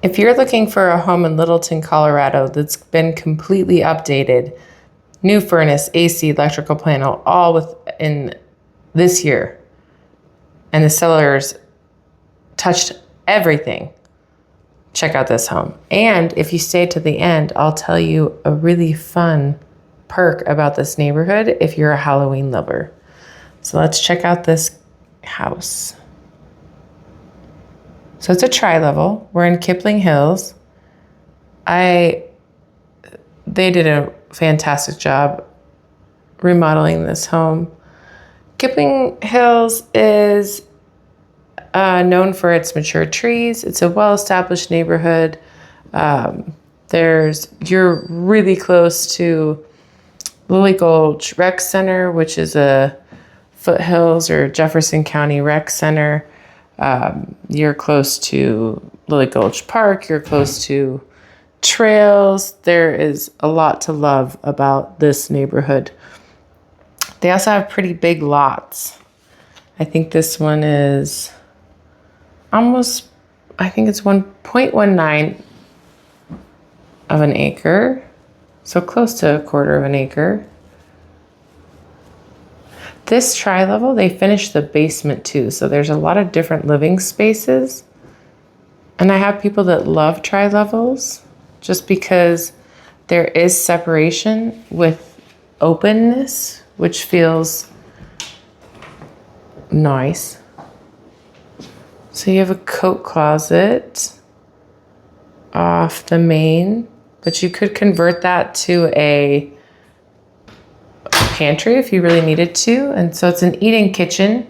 If you're looking for a home in Littleton, Colorado that's been completely updated, new furnace, AC, electrical panel, all within this year, and the sellers touched everything, check out this home. And if you stay to the end, I'll tell you a really fun perk about this neighborhood if you're a Halloween lover. So let's check out this house. So it's a tri-level. We're in Kipling Hills. They did a fantastic job remodeling this home. Kipling Hills is known for its mature trees. It's a well-established neighborhood. You're really close to Lily Gulch Rec Center, which is a Foothills or Jefferson County Rec Center. You're close to Lily Gulch Park. You're close to trails. There is a lot to love about this neighborhood. They also have pretty big lots. I think this one is it's 1.19 of an acre. So close to a quarter of an acre. This tri-level, they finished the basement too. So there's a lot of different living spaces. And I have people that love tri-levels just because there is separation with openness, which feels nice. So you have a coat closet off the main, but you could convert that to a pantry if you really needed to. And so it's an eat-in kitchen,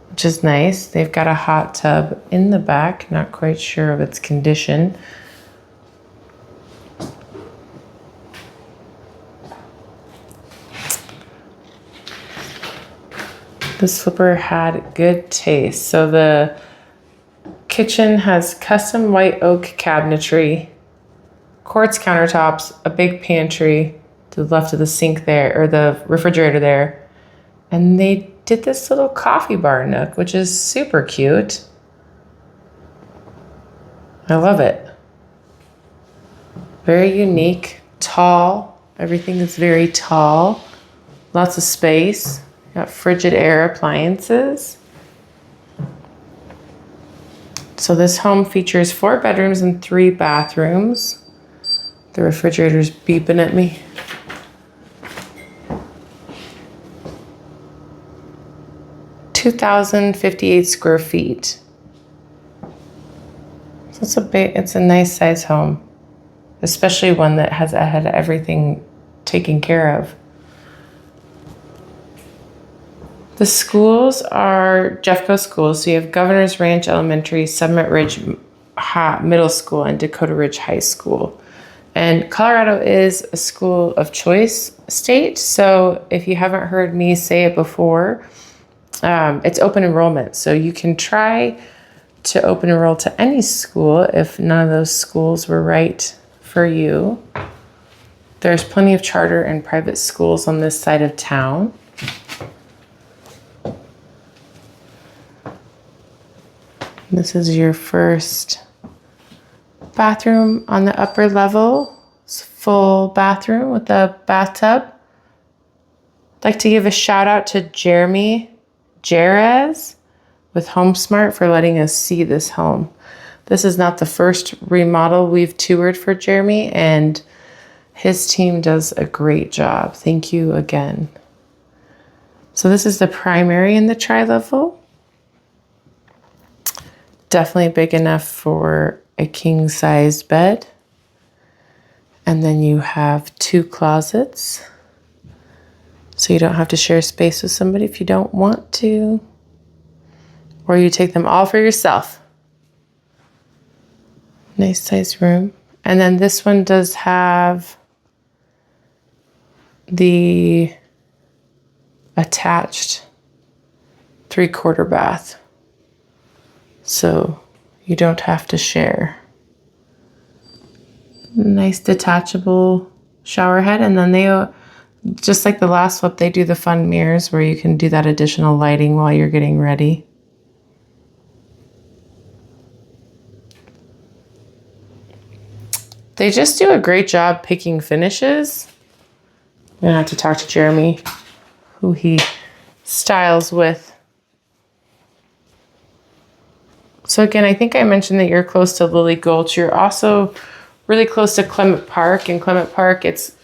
which is nice. They've got a hot tub in the back, not quite sure of its condition. This flipper had good taste. So the kitchen has custom white oak cabinetry, quartz countertops, a big pantry to the left of the sink there, or the refrigerator there. And they did this little coffee bar nook, which is super cute. I love it. Very unique, tall. Everything is very tall. Lots of space. Got frigid air appliances. So this home features 4 bedrooms and 3 bathrooms. The refrigerator's beeping at me. (2,058 square feet. So it's a nice size home, especially one that has had everything taken care of. The schools are Jeffco schools. So you have Governor's Ranch Elementary, Summit Ridge Middle School, and Dakota Ridge High School. And Colorado is a school of choice state. So if you haven't heard me say it before, it's open enrollment. So you can try to open enroll to any school if none of those schools were right for you. There's plenty of charter and private schools on this side of town. This is your first bathroom on the upper level. It's a full bathroom with a bathtub. I'd like to give a shout out to Jeremy Jerez with HomeSmart for letting us see this home. This is not the first remodel we've toured for Jeremy, and his team does a great job. Thank you again. So this is the primary in the tri-level. Definitely big enough for a king-sized bed. And then you have 2 closets. So you don't have to share space with somebody if you don't want to. Or you take them all for yourself. Nice size room. And then this one does have the attached 3/4 bath. So you don't have to share. Nice detachable shower head. And then they, just like the last flip, they do the fun mirrors where you can do that additional lighting while you're getting ready. They just do a great job picking finishes. I'm gonna have to talk to Jeremy, who he styles with. So again, I think I mentioned that you're close to Lily Gulch. You're also really close to Clement Park. In Clement Park, it's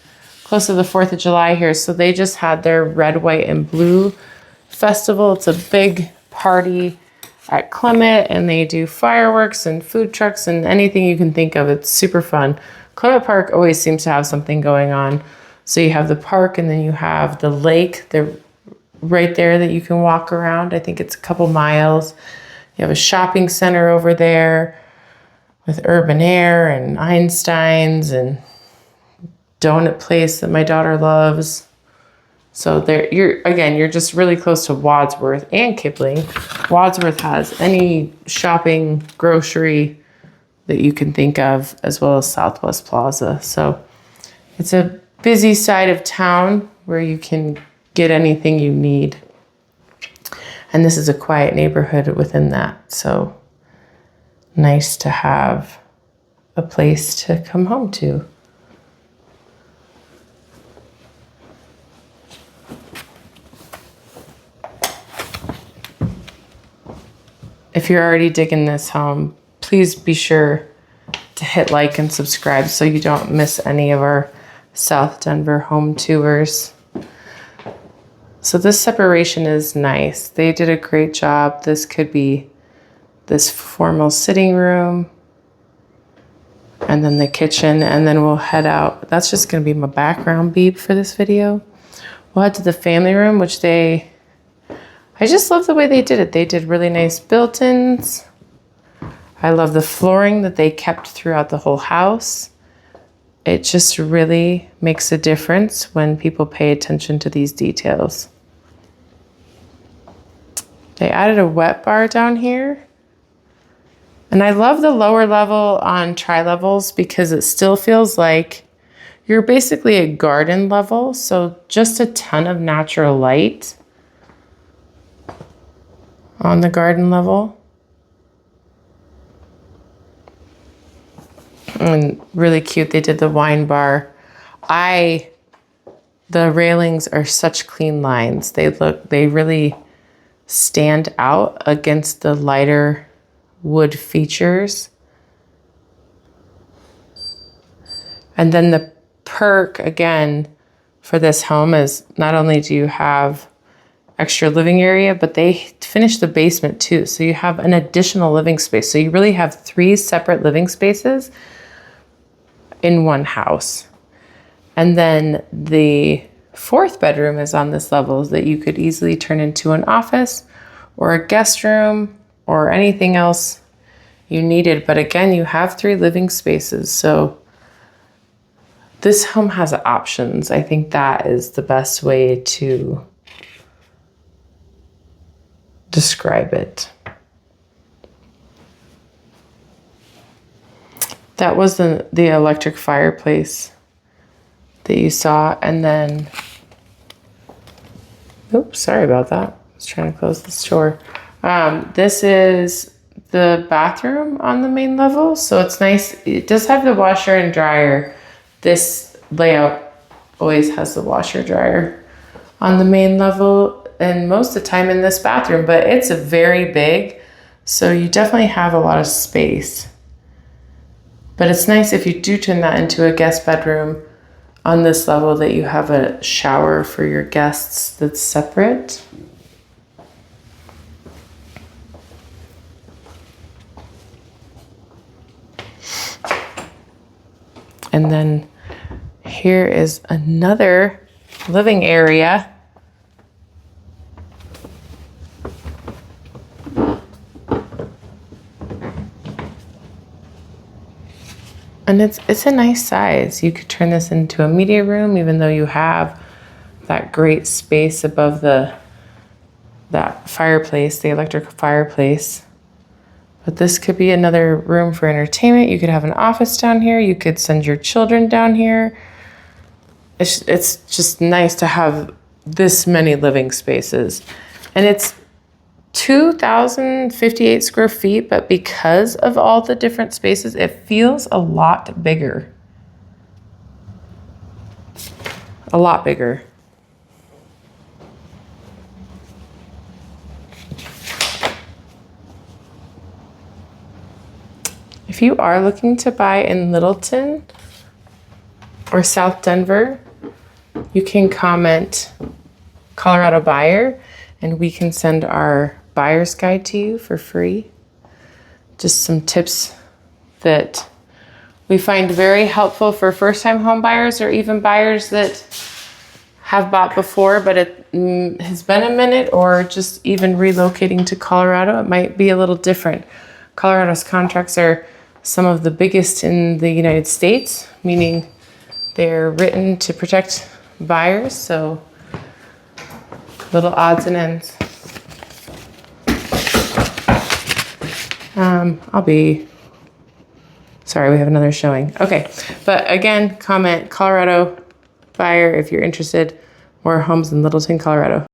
close to the 4th of July here. So they just had their Red, White, and Blue festival. It's a big party at Clement, and they do fireworks and food trucks and anything you can think of. It's super fun. Clement Park always seems to have something going on. So you have the park, and then you have the lake. They're right there that you can walk around. I think it's a couple miles. You have a shopping center over there with Urban Air and Einstein's and donut place that my daughter loves. So there, you're just really close to Wadsworth and Kipling. Wadsworth has any shopping, grocery that you can think of, as well as Southwest Plaza. So it's a busy side of town where you can get anything you need. And this is a quiet neighborhood within that. So nice to have a place to come home to. If you're already digging this home, please be sure to hit like and subscribe so you don't miss any of our South Denver home tours. So this separation is nice. They did a great job. This could be this formal sitting room, and then the kitchen, and then we'll head out. That's just gonna be my background beep for this video. We'll head to the family room, which I just love the way they did it. They did really nice built-ins. I love the flooring that they kept throughout the whole house. It just really makes a difference when people pay attention to these details. They added a wet bar down here. And I love the lower level on tri-levels because it still feels like you're basically a garden level. So just a ton of natural light on the garden level. And really cute, they did the wine bar. The railings are such clean lines. They really stand out against the lighter wood features. And then the perk, again, for this home is not only do you have extra living area, but they finished the basement too. So you have an additional living space. So you really have 3 separate living spaces in one house. And then the 4th bedroom is on this level that you could easily turn into an office or a guest room or anything else you needed. But again, you have 3 living spaces. So this home has options. I think that is the best way to describe it. That was the electric fireplace that you saw. And then, oops, sorry about that. I was trying to close this door. This is the bathroom on the main level. So it's nice. It does have the washer and dryer. This layout always has the washer dryer on the main level and most of the time in this bathroom, but it's very big. So you definitely have a lot of space. But it's nice if you do turn that into a guest bedroom on this level that you have a shower for your guests that's separate. And then here is another living area. And it's a nice size. You could turn this into a media room, even though you have that great space above that fireplace, the electric fireplace. But this could be another room for entertainment. You could have an office down here. You could send your children down here. It's just nice to have this many living spaces. And it's 2,058 square feet, but because of all the different spaces, it feels a lot bigger. a lot bigger. If you are looking to buy in Littleton or South Denver, you can comment Colorado buyer and we can send our buyer's guide to you for free. Just some tips that we find very helpful for first-time home buyers or even buyers that have bought before, but it has been a minute, or just even relocating to Colorado. It might be a little different. Colorado's contracts are some of the biggest in the United States, meaning they're written to protect buyers, so little odds and ends. Sorry, we have another showing. Okay, but again, comment Colorado buyer if you're interested. More homes in Littleton, Colorado.